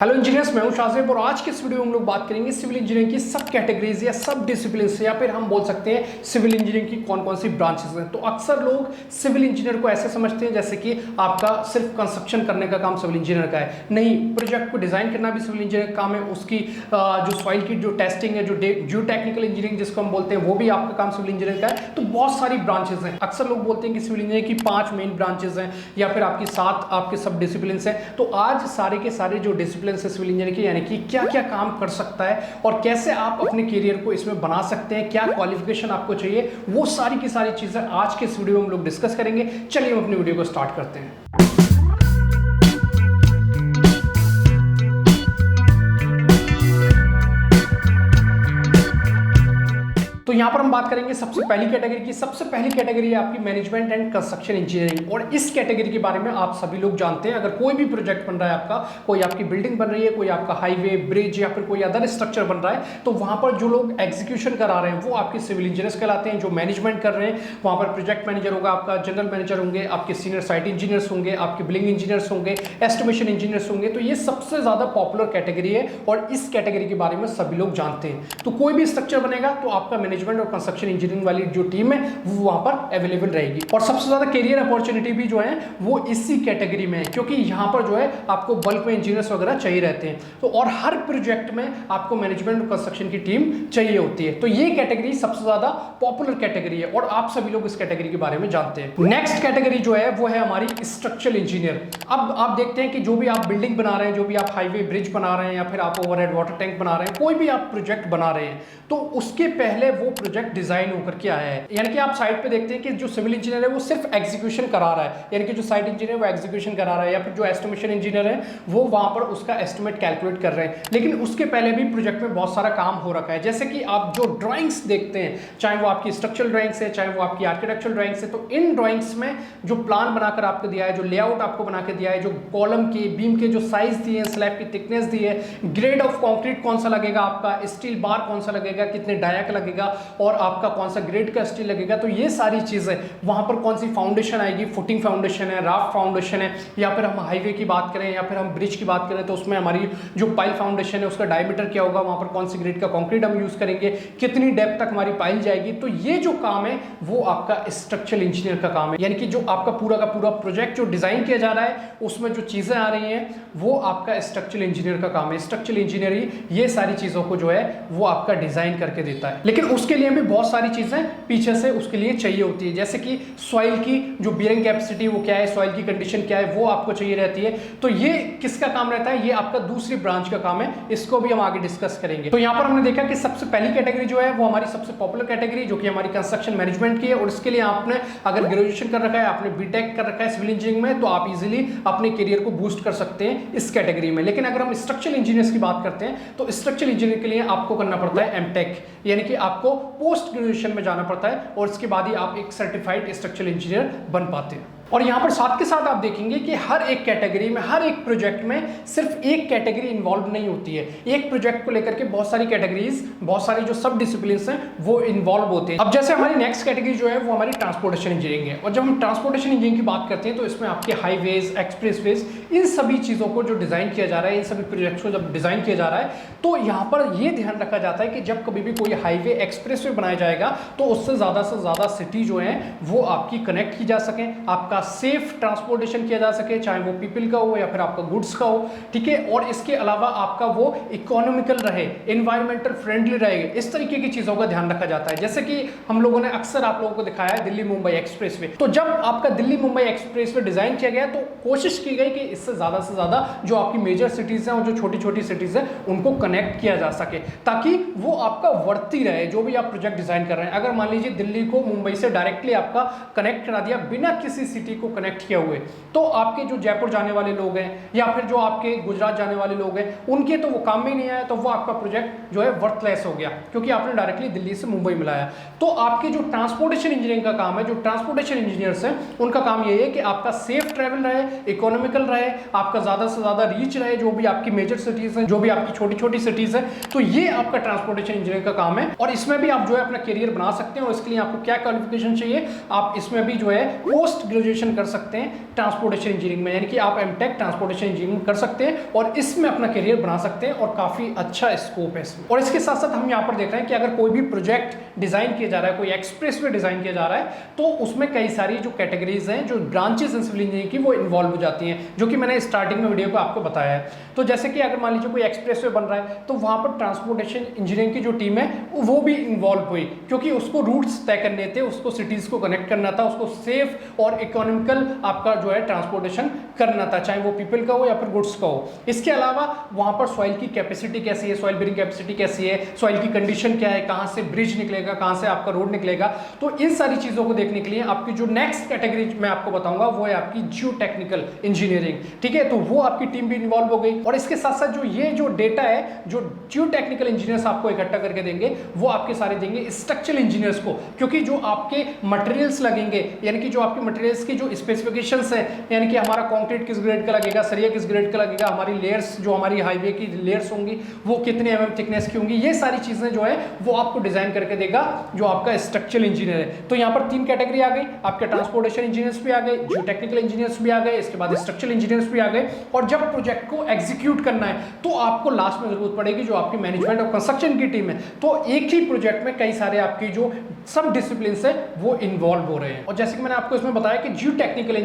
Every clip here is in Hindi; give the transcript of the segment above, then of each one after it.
हेलो इंजीनियर्स, मैं हूं शाहजेब और आज के इस वीडियो में हम लोग बात करेंगे सिविल इंजीनियरिंग की सब कैटेगरीज या सब डिसिप्लिन से, या फिर हम बोल सकते हैं सिविल इंजीनियरिंग की कौन कौन सी ब्रांचेस हैं। तो अक्सर लोग सिविल इंजीनियर को ऐसे समझते हैं जैसे कि आपका सिर्फ कंस्ट्रक्शन करने का काम सिविल इंजीनियर का है। नहीं, प्रोजेक्ट को डिजाइन करना भी सिविल इंजीनियर का काम है। उसकी जो सॉइल की जो टेस्टिंग है, जो टेक्निकल इंजीनियरिंग जिसको हम बोलते हैं, वो भी आपका काम सिविल इंजीनियर का है। तो बहुत सारी ब्रांचेस हैं। अक्सर लोग बोलते हैं कि सिविल इंजीनियर की 5 मेन ब्रांचेस हैं या फिर आपकी 7 आपके सब डिसिप्लिन हैं। तो आज सारे के सारे जो डिसिप्लिन है सिविल इंजीनियर की, यानी कि क्या क्या काम कर सकता है और कैसे आप अपने करियर को इसमें बना सकते हैं, क्या क्वालिफिकेशन आपको चाहिए, वो सारी की सारी चीजें आज के इस वीडियो में हम लोग डिस्कस करेंगे। चलिए हम अपनी वीडियो को स्टार्ट करते हैं। तो यहां पर हम बात करेंगे सबसे पहली कैटेगरी की। सबसे पहली कैटेगरी है आपकी मैनेजमेंट एंड कंस्ट्रक्शन इंजीनियरिंग, और इस कैटेगरी के बारे में आप सभी लोग जानते हैं। अगर कोई भी प्रोजेक्ट बन रहा है आपका, कोई आपकी बिल्डिंग बन रही है, कोई आपका हाईवे, ब्रिज या फिर कोई अदर स्ट्रक्चर बन रहा है, तो वहां पर जो लोग एग्जीक्यूशन करा रहे हैं वो आपके सिविल इंजीनियर्स कहलाते हैं। जो मैनेजमेंट कर रहे हैं वहां पर प्रोजेक्ट मैनेजर होगा, आपका जनरल मैनेजर होंगे, आपके सीनियर साइट इंजीनियर्स होंगे, आपके बिल्डिंग इंजीनियर्स होंगे, एस्टिमेशन इंजीनियर्स होंगे। तो ये सबसे ज्यादा पॉपुलर कैटेगरी है और इस कैटेगरी के बारे में सभी लोग जानते हैं। तो कोई भी स्ट्रक्चर बनेगा तो आपका मैनेजमेंट और कंस्ट्रक्शन इंजीनियरिंग वाली जो टीम है वो वहां पर अवेलेबल रहेगी। और सबसे ज्यादा करियर अपॉर्चुनिटी भी जो है वो इसी कैटेगरी में है, क्योंकि यहां पर जो है आपको बल्क में इंजीनियर्स वगैरह चाहिए रहते हैं। तो और हर प्रोजेक्ट में आपको मैनेजमेंट और कंस्ट्रक्शन की टीम चाहिए होती है। तो ये कैटेगरी सबसे ज्यादा पॉपुलर कैटेगरी है और आप सभी लोग इस कैटेगरी के बारे में जानते हैं। नेक्स्ट कैटेगरी जो है वो है हमारी स्ट्रक्चरल इंजीनियर। अब आप देखते हैं कि जो भी आप बिल्डिंग बना रहे हैं, जो भी आप हाईवे ब्रिज बना रहे हैं या फिर आप ओवरहेड वाटर टैंक बना रहे हैं, कोई भी आप प्रोजेक्ट बना रहे हैं, तो उसके पहले वो प्रोजेक्ट डिजाइन होकर के आया है। यानी कि आप साइट पे देखते हैं कि जो सिविल इंजीनियर है वो सिर्फ एग्जीक्यूशन करा रहा है, यानी कि जो साइट इंजीनियर वो एग्जीक्यूशन करा रहा है, या फिर जो एस्टिमेशन इंजीनियर है वो वहां पर उसका एस्टिमेट कैलकुलेट कर रहे हैं। लेकिन उसके पहले भी प्रोजेक्ट में बहुत सारा काम हो रखा है। जैसे कि आप जो ड्राइंग्स देखते हैं, चाहे वो आपकी स्ट्रक्चरल ड्राइंग्स है, चाहे वो आपकी आर्किटेक्चरल ड्राइंग्स है, तो इन ड्राइंग्स में जो प्लान बनाकर आपको दिया है, जो लेआउट आपको बना के दिया है, जो कॉलम के बीम के जो साइज दिए हैं, स्लैब की थिकनेस दी है, ग्रेड ऑफ कंक्रीट कौन सा लगेगा, आपका स्टील बार कौन सा लगेगा, कितने डायक लगेगा और आपका कौन सा ग्रेड का स्टील लगेगा, तो ये सारी चीजें वहां पर कौन सी फाउंडेशन आएगी, फुटिंग फाउंडेशन है, राफ्ट फाउंडेशन है, या फिर हम हाईवे की बात करें या फिर हम ब्रिज की बात करें तो उसमें हमारी जो पाइल फाउंडेशन है उसका डायमीटर क्या होगा, वहां पर कौन सी ग्रेड का कंक्रीट हम यूज करेंगे, कितनी डेप्थ तक हमारी पाइल जाएगी। तो ये जो काम है वो आपका स्ट्रक्चरल इंजीनियर का काम है। यानी कि जो आपका पूरा का पूरा प्रोजेक्ट जो डिजाइन किया जा रहा है उसमें जो चीजें आ रही हैं वो आपका स्ट्रक्चरल इंजीनियर का काम है। स्ट्रक्चरल इंजीनियर ही ये सारी चीजों को जो है वो आपका डिजाइन करके देता है। लेकिन उसके लिए भी बहुत सारी चीजें पीछे से उसके लिए चाहिए होती है, जैसे कि सॉइल की जो बियरिंग कैपेसिटी वो क्या है, सॉइल की कंडीशन क्या है, वो आपको चाहिए रहती है। तो ये किसका काम रहता है, ये आपका दूसरी ब्रांच का काम है। इसको भी हम आगे डिस्कस करेंगे। तो यहां पर हमने देखा कि सबसे पहली कैटेगरी जो है वो हमारी सबसे पॉपुलर कैटेगरी जो कि हमारी कंस्ट्रक्शन मैनेजमेंट की है, और इसके लिए आपने अगर ग्रेजुएशन कर रखा है, आपने बीटेक कर रखा है सिविल इंजीनियरिंग में, तो आप इजीली अपने करियर को बूस्ट कर सकते हैं इस कैटेगरी में। लेकिन अगर हम स्ट्रक्चरल इंजीनियर्स की बात करते हैं तो स्ट्रक्चरल इंजीनियर के लिए आपको करना पड़ता है एमटेक, यानी कि आपको पोस्ट ग्रेजुएशन में जाना पड़ता है और इसके बाद ही आप एक सर्टिफाइड स्ट्रक्चरल इंजीनियर बन पाते हैं। और यहां पर साथ के साथ आप देखेंगे कि हर एक कैटेगरी में, हर एक प्रोजेक्ट में सिर्फ एक कैटेगरी इन्वॉल्व नहीं होती है। एक प्रोजेक्ट को लेकर के बहुत सारी कैटेगरीज, बहुत सारी जो सब डिसिप्लिन्स हैं वो इन्वॉल्व होते हैं। अब जैसे हमारी नेक्स्ट कैटेगरी जो है वो हमारी ट्रांसपोर्टेशन इंजीनियरिंग है, और जब हम ट्रांसपोर्टेशन इंजीनियरिंग की बात करते हैं तो इसमें आपके हाईवेज, एक्सप्रेसवेज, इन सभी चीजों को जो डिजाइन किया जा रहा है, इन सभी प्रोजेक्ट्स को जब डिजाइन किया जा रहा है तो यहाँ पर यह ध्यान रखा जाता है कि जब कभी भी कोई हाईवे, एक्सप्रेसवे बनाया जाएगा तो उससे ज्यादा सिटी जो है वो आपकी कनेक्ट की जा सके, आपका सेफ ट्रांसपोर्टेशन किया जा सके, चाहे वो पीपल का हो या फिर आपका गुड्स का हो, ठीक है। और इसके अलावा आपका वो इकोनॉमिकल रहे, एनवायरमेंटल फ्रेंडली रहे, इस तरीके की चीजों का ध्यान रखा जाता है। जैसे कि हम लोगों ने अक्सर आप लोगों को दिखाया है दिल्ली मुंबई एक्सप्रेसवे। तो जब आपका दिल्ली मुंबई एक्सप्रेसवे डिजाइन किया गया तो कोशिश की गई कि इससे ज्यादा जो आपकी मेजर सिटीज हैं और जो छोटी छोटी सिटीज हैं उनको कनेक्ट किया जा सके, ताकि वो आपका वर्ती रहे जो भी आप प्रोजेक्ट डिजाइन कर रहे हैं। अगर मान लीजिए दिल्ली को मुंबई से डायरेक्टली आपका कनेक्ट करा दिया बिना किसी सिटी को कनेक्ट किए हुए, तो आपके जो जयपुर जाने वाले लोग हैं या फिर जो आपके गुजरात जाने वाले लोग हैं उनके तो वो काम में नहीं आया, तो वो आपका प्रोजेक्ट जो है वर्थलेस हो गया क्योंकि आपने डायरेक्टली दिल्ली से मुंबई मिलाया। तो आपके जो ट्रांसपोर्टेशन इंजीनियरिंग का काम है, जो ट्रांसपोर्टेशन इंजीनियर्स हैं उनका काम ये है कि आपका सेफ ट्रैवल रहे, इकोनॉमिकल रहे, आपका ज्यादा से ज्यादा रीच रहे, जो भी आपकी मेजर सिटीज हैं, जो भी आपकी छोटी छोटी सिटीज हैं। तो ये आपका ट्रांसपोर्टेशन इंजीनियरिंग का काम है और इसमें भी आप जो है अपना करियर बना सकते हैं। और इसके लिए आपको क्या क्वालिफिकेशन चाहिए, आप इसमें भी जो है पोस्ट ग्रेजुएशन स्पेशलाइजेशन कर सकते हैं ट्रांसपोर्टेशन इंजीनियरिंग में, यानी कि आप एमटेक ट्रांसपोर्टेशन इंजीनियरिंग कर सकते हैं और इसमें अपना करियर बना सकते हैं और काफ़ी अच्छा स्कोप है इसमें। और इसके साथ साथ हम यहाँ पर देख रहे हैं कि अगर कोई भी प्रोजेक्ट डिजाइन किया जा रहा है, कोई एक्सप्रेसवे डिजाइन किया जा रहा है, तो उसमें कई सारी जो कैटेगरीज हैं, जो ब्रांचेस हैं सिविल इंजीनियरिंग की, वो इन्वॉल्व हो जाती हैं, जो कि मैंने स्टार्टिंग में वीडियो को आपको बताया है। तो जैसे कि अगर मान लीजिए कोई एक्सप्रेसवे बन रहा है, तो वहाँ पर ट्रांसपोर्टेशन इंजीनियरिंग की जो टीम है वो भी इन्वॉल्व हुई, क्योंकि उसको रूट्स तय करने थे, उसको सिटीज को कनेक्ट करना था, उसको सेफ और इकोनॉमिकल आपका जो है ट्रांसपोर्टेशन करना था, चाहे वो पीपल का हो या फिर गुड्स का हो। इसके अलावा वहाँ पर सॉइल की कैपेसिटी कैसी है, सॉइल बेरिंग कैपेसिटी कैसी है, सॉइल की कंडीशन क्या है, कहाँ से ब्रिज निकलेगा, कहाँ से आपका रोड निकलेगा। तो इन सारी चीज़ों को देखने के लिए आपकी जो नेक्स्ट कैटेगरी मैं आपको बताऊंगा वो है आपकी जियो टेक्निकल इंजीनियरिंग। ठीक है, तो वो आपकी टीम भी इन्वॉल्व हो गई। और इसके साथ साथ जो ये जो डेटा है जो जियो टेक्निकल इंजीनियर्स आपको इकट्ठा करके देंगे, वो आपके सारे देंगे स्ट्रक्चरल इंजीनियर्स को, क्योंकि जो आपके मटेरियल्स लगेंगे, यानी कि जो आपके मटेरियल्स की जो स्पेसिफिकेशंस है, यानी कि हमारा कंक्रीट किस ग्रेड का लगेगा, सरिया किस ग्रेड का लगेगा, हमारी लेयर्स जो हमारी हाईवे की लेयर्स होंगी वो कितने mm थिकनेस की होंगी, ये सारी चीजें जो है वो आपको डिजाइन करके देगा जो आपका स्ट्रक्चरल इंजीनियर है। तो यहाँ पर 3 कैटेगरी आ गई, आपके ट्रांसपोर्टेशन इंजीनियर्स भी आ गए, जियो टेक्निकल इंजीनियर्स भी आ गए, इसके बाद स्ट्रक्चरल इंजीनियर्स भी आ गए। और जब प्रोजेक्ट को एग्जीक्यूट करना है तो आपको लास्ट में जरूरत पड़ेगी जो आपकी मैनेजमेंट और कंस्ट्रक्शन की टीम है। तो एक ही प्रोजेक्ट में कई सारे आपकी जो सब डिसिप्लिन है वो इन्वॉल्व हो रहे हैं। और जैसे कि मैंने आपको इसमें बताया कि जियो टेक्निकल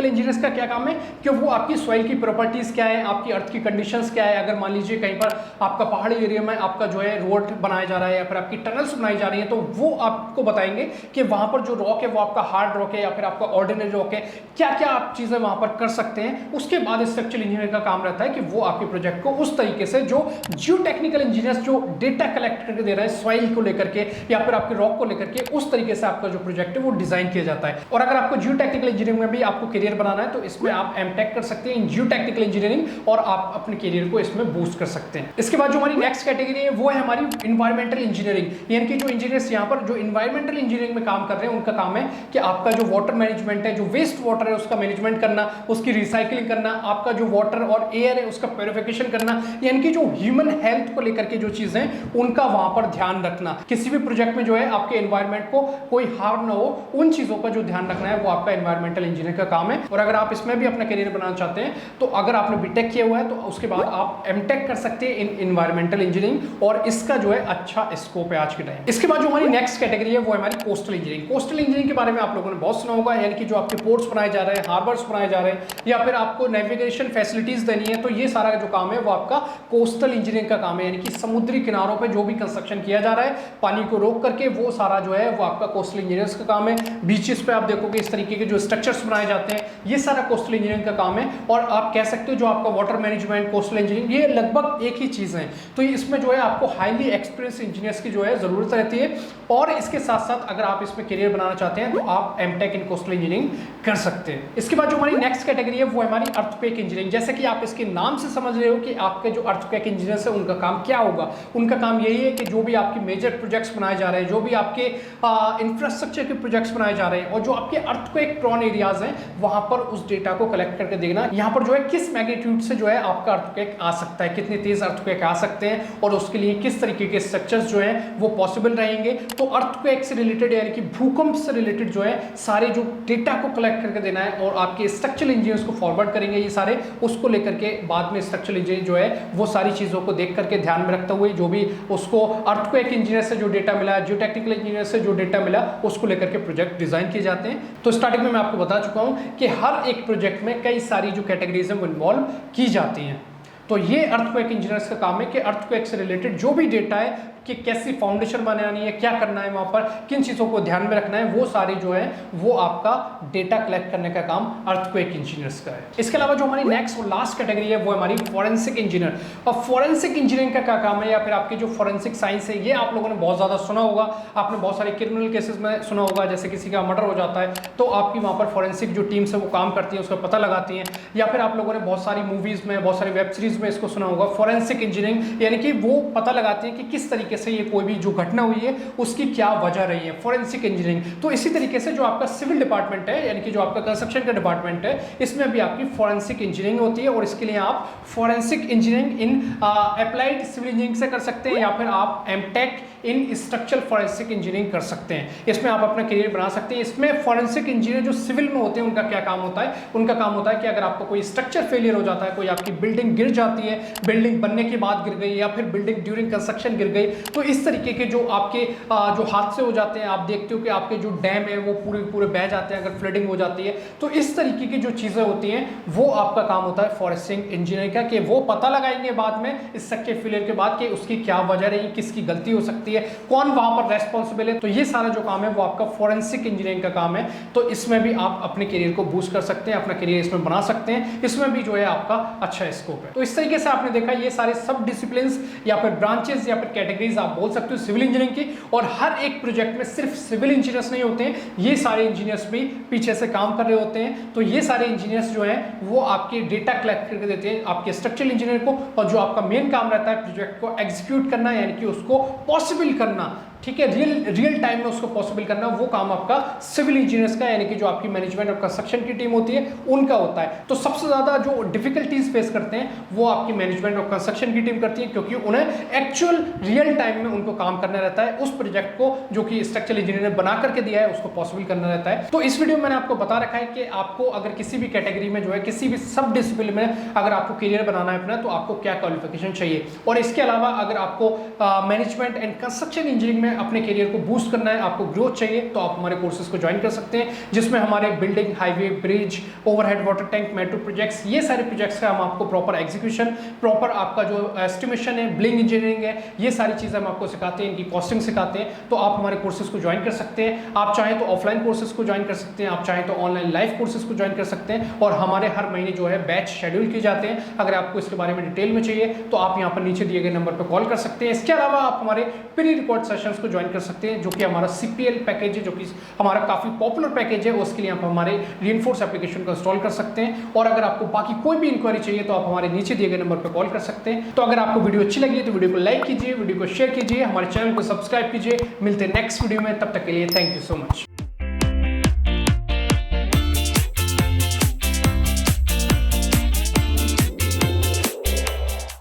इंजीनियर्स का क्या काम है कि वो आपकी सॉइल की प्रॉपर्टीज क्या है, आपकी अर्थ की कंडीशंस क्या है। अगर मान लीजिए कहीं पर आपका पहाड़ी एरिया में आपका जो है रोड बनाया जा रहा है या फिर आपकी टनल्स बनाई जा रही है, तो वो आपको बताएंगे कि वहां पर जो रॉक है वो आपका हार्ड रॉक है या फिर आपका ऑर्डिनरी रॉक है, क्या क्या आप चीजें वहां पर कर सकते हैं। उसके बाद स्ट्रक्चरल इंजीनियर का काम रहता है कि वो आपके प्रोजेक्ट को उस तरीके से जो जियो टेक्निकल इंजीनियर्स जो डेटा कलेक्ट करके दे रहे हैं सॉइल को लेकर के या फिर आपके रॉक को लेकर के, उस तरीके से आपका जो प्रोजेक्ट है वो डिजाइन किया जाता है। और अगर आपको जियो टेक्निकल इंजीनियरिंग में भी आपको करियर बनाना है तो इसमें आप एमटेक कर सकते हैं इन जियो टेक्निकल इंजीनियरिंग और आप अपने करियर को इसमें बूस्ट कर सकते हैं। इसके बाद जो हमारी नेक्स्ट कैटेगरी है वो है हमारी इन्वायरमेंटल इंजीनियरिंग, यानी कि जो इंजीनियर्स यहाँ पर जो इन्वायरमेंटल इंजीनियरिंग में काम कर रहे हैं उनका काम है कि आपका जो वाटर मैनेजमेंट है, जो वेस्ट वाटर है उसका मैनेजमेंट करना, उसकी रिसाइकलिंग करना, आपका जो वाटर और एयर है उसका प्योरिफिकेशन करना, यानी कि जो ह्यूमन हेल्थ को लेकर के जो चीजें उनका वहां पर ध्यान रखना। किसी भी प्रोजेक्ट में जो है आपके एनवायरमेंट को कोई हार्म ना हो, उन चीजों का जो ध्यान रखना है वो आपका एनवायरमेंटल इंजीनियर का काम है। और अगर आप इसमें भी अपना करियर बनाना चाहते हैं तो अगर आपने बीटेक किया हुआ है तो उसके बाद आप एमटेक कर सकते हैं इन एनवायरमेंटल इंजीनियरिंग और इसका जो है अच्छा स्कोप है आज के टाइम। इसके बाद जो हमारी नेक्स्ट कैटेगरी है वो है हमारी कोस्टल इंजीनियरिंग। कोस्टल इंजीनियरिंग के बारे में आप लोगों ने बहुत सुना होगा, यानी कि जो आपके पोर्ट्स बनाए जा रहे हैं, हार्बर्स बनाए जा रहे हैं या फिर आपको नेविगेशन फैसिलिटीज देनी है, तो ये सारा जो काम है वो आपका कोस्टल इंजीनियरिंग का काम है। यानी कि समुद्री किनारों पे जो भी कंस्ट्रक्शन किया जा रहा है पानी को रोक करके, वो सारा जो है वो आपका कोस्टल इंजीनियर्स का काम है। बीचेस पे आप देखोगे इस तरीके के जो स्ट्रक्चर्स बनाए जाते हैं, ये सारा कोस्टल इंजीनियरिंग का काम है। और आप कह सकते हो जो आपका वाटर मैनेजमेंट, कोस्टल इंजीनियरिंग, ये लगभग एक ही चीज है। तो इसमें जो है आपको हाईली एक्सपीरियंस इंजीनियर्स की जो है जरूरत रहती है। और इसके साथ साथ अगर आप इसमें करियर बनाना चाहते हैं तो आप एमटेक इन कोस्टल इंजीनियरिंग कर सकते हैं। इसके बाद जो हमारी नेक्स्ट कैटेगरी है वो है हमारी अर्थक्वेक इंजीनियरिंग। जैसे कि आप इसके नाम से समझ रहे हो कि आपके जो अर्थक्वेक इंजीनियर्स है उनका काम क्या होगा। उनका काम यही है कि जो भी आपके मेजर प्रोजेक्ट्स बनाए जा रहे हैं, जो भी आपके इंफ्रास्ट्रक्चर के प्रोजेक्ट्स बनाए जा रहे हैं और जो आपके अर्थक्वेक प्रोन एरियाज हैं वहां पर उस डेटा को कलेक्ट करके देखना, यहाँ पर जो है किस मैग्नीट्यूड से जो है आपका अर्थक्वेक आ सकता है, कितनी तेज अर्थक्वेक आ सकते हैं और उसके लिए किस तरीके के स्ट्रक्चर्स जो हैं वो पॉसिबल रहेंगे। तो अर्थक्वेक से रिलेटेड यानी कि भूकंप से रिलेटेड जो है सारे जो डेटा को कलेक्ट करके देना है और आपके स्ट्रक्चरल इंजीनियर्स को फॉरवर्ड करेंगे ये सारे, उसको लेकर के बाद में स्ट्रक्चरल इंजीनियर जो है वो सारी चीज़ों को देख करके ध्यान में रखते हुए जो भी उसको अर्थक्वेक इंजीनियर से जो डेटा मिला, जियो टेक्निकल इंजीनियर से जो डेटा मिला, उसको लेकर के प्रोजेक्ट डिजाइन किए जाते हैं। तो स्टार्टिंग में मैं आपको बता चुका हूँ कि हर एक प्रोजेक्ट में कई सारी जो कैटेगरीज हैं वो इन्वॉल्व की जाती हैं। तो ये अर्थक्वेक इंजीनियर्स का काम है कि अर्थक्वेक से रिलेटेड जो भी डेटा है कि कैसी फाउंडेशन बनानी है, क्या करना है, वहाँ पर किन चीज़ों को ध्यान में रखना है, वो सारी जो है वो आपका डेटा कलेक्ट करने का काम अर्थक्वेक इंजीनियर्स का है। इसके अलावा जो हमारी नेक्स्ट और लास्ट कैटेगरी है वो हमारी फॉरेंसिक इंजीनियर। और फॉरेंसिक इंजीनियरिंग का क्या काम है या फिर आपकी जो फॉरेंसिक साइंस है, ये आप लोगों ने बहुत ज़्यादा सुना होगा। आपने बहुत सारे क्रिमिनल केसेस में सुना होगा, जैसे किसी का मर्डर हो जाता है तो आपकी वहाँ पर फॉरेंसिक जो टीम्स है वो काम करती है, उसका पता लगाती हैं। या फिर आप लोगों ने बहुत सारी मूवीज़ में, बहुत सारी वेब सीरीज मूवीज में इसको सुना होगा, फॉरेंसिक इंजीनियरिंग, यानी कि वो पता लगाते हैं कि किस तरीके से ये कोई भी जो घटना हुई है उसकी क्या वजह रही है, फॉरेंसिक इंजीनियरिंग। तो इसी तरीके से जो आपका सिविल डिपार्टमेंट है, यानी कि जो आपका कंस्ट्रक्शन का डिपार्टमेंट है, इसमें भी आपकी फॉरेंसिक इंजीनियरिंग होती है और इसके लिए आप forensic engineering in applied civil engineering से कर सकते हैं, या फिर आप MTech in structural forensic engineering कर सकते हैं। इसमें आप अपना करियर बना सकते हैं। इसमें फॉरेंसिक इंजीनियर जो सिविल में होते हैं उनका क्या काम होता है, उनका काम होता है कि अगर आपको कोई स्ट्रक्चर फेलियर हो जाता है, कोई आपकी बिल्डिंग गिर जाती है, बिल्डिंग बनने के बाद गिर गई या फिर बिल्डिंग ड्यूरिंग कंस्ट्रक्शन गिर गई, तो इस तरीके के जो आपके जो हादसे हो जाते हैं, आप देखते हो कि आपके जो डैम है वो पूरे बह जाते हैं अगर फ्लडिंग हो जाती है, तो इस तरीके की जो चीज़ें होती हैं वो आपका काम होता है फॉरेंसिक इंजीनियर का, कि वो पता लगाएंगे बाद में स्ट्रक्चर फेलियर के बाद कि उसकी क्या वजह रही, किसकी गलती हो सकती है, कौन वहां पर रेस्पॉन्सिबल है। तो ये सारा जो काम है वो आपका फॉरेंसिक इंजीनियरिंग का काम है। तो इसमें भी आप अपने करियर को बूस्ट कर सकते हैं, अपना करियर इसमें बना सकते हैं, इसमें भी जो है आपका अच्छा स्कोप है। तो इस तरीके से आपने देखा ये सारे सब डिसिप्लिन्स या फिर ब्रांचेस या फिर कैटेगरीज आप बोल सकते हो सिविल इंजीनियरिंग की, और हर एक प्रोजेक्ट में सिर्फ सिविल इंजीनियर्स नहीं होते हैं, ये सारे इंजीनियर्स भी पीछे से काम कर रहे होते हैं। तो ये सारे इंजीनियर्स जो हैं वो आपके डेटा कलेक्ट करके देते हैं आपके स्ट्रक्चरल इंजीनियर को, और जो आपका मेन काम रहता है प्रोजेक्ट को एग्जीक्यूट करना, यानी कि उसको पॉसिबल करना, ठीक है, रियल टाइम में उसको पॉसिबल करना, वो काम आपका सिविल इंजीनियर्स का, यानी कि जो आपकी मैनेजमेंट और कंस्ट्रक्शन की टीम होती है उनका होता है। तो सबसे ज्यादा जो डिफिकल्टीज फेस करते हैं वो आपकी मैनेजमेंट और कंस्ट्रक्शन की टीम करती है, क्योंकि उन्हें एक्चुअल रियल टाइम में उनको काम करना रहता है, उस प्रोजेक्ट को जो कि स्ट्रक्चरल इंजीनियर ने बना करके दिया है उसको पॉसिबल करना रहता है। तो इस वीडियो में मैंने आपको बता रखा है कि आपको अगर किसी भी कैटेगरी में जो है, किसी भी सब डिसिप्लिन में अगर आपको करियर बनाना है अपना, तो आपको क्या क्वालिफिकेशन चाहिए, और इसके अलावा अगर आपको मैनेजमेंट एंड कंस्ट्रक्शन इंजीनियरिंग में अपने करियर को बूस्ट करना है, आपको ग्रोथ चाहिए, तो आप हमारे कोर्सेज को ज्वाइन कर सकते हैं, जिसमें हमारे building, highway, bridge, overhead water tank, metro projects, ये सारे प्रोजेक्ट्स का हम आपको प्रॉपर एग्जीक्यूशन, प्रॉपर आपका जो एस्टिमेशन है, बिल्डिंग इंजीनियरिंग है, ये सारी चीजें हम आपको सिखाते हैं, इनकी कॉस्टिंग सिखाते हैं। तो आप हमारे कोर्सेज को ज्वाइन कर सकते हैं। आप चाहें तो ऑफलाइन कोर्सेज को ज्वाइन कर सकते हैं, आप चाहें तो ऑनलाइन लाइव कोर्सेज को ज्वाइन कर सकते हैं, और हमारे हर महीने जो है बैच शेड्यूल किए जाते हैं। अगर आपको इसके बारे में डिटेल में चाहिए तो आप यहाँ पर नीचे दिए गए नंबर पर कॉल कर सकते हैं। इसके अलावा आप हमारे प्री रिकॉर्ड सेशंस को ज्वाइन कर सकते हैं, जो कि हमारा CPL पैकेज है, जो कि हमारा काफी पॉपुलर पैकेज है। उसके लिए आप हमारे रीइंफोर्स एप्लीकेशन को इंस्टॉल कर सकते हैं, और अगर आपको बाकी कोई भी इंक्वायरी चाहिए तो आप हमारे नीचे दिए गए नंबर पर कॉल कर सकते हैं। तो अगर आपको वीडियो अच्छी लगी तो वीडियो को लाइक कीजिए, वीडियो को शेयर कीजिए, हमारे चैनल को सब्सक्राइब कीजिए। मिलते हैं नेक्स्ट वीडियो में, तब तक के लिए थैंक यू सो मच।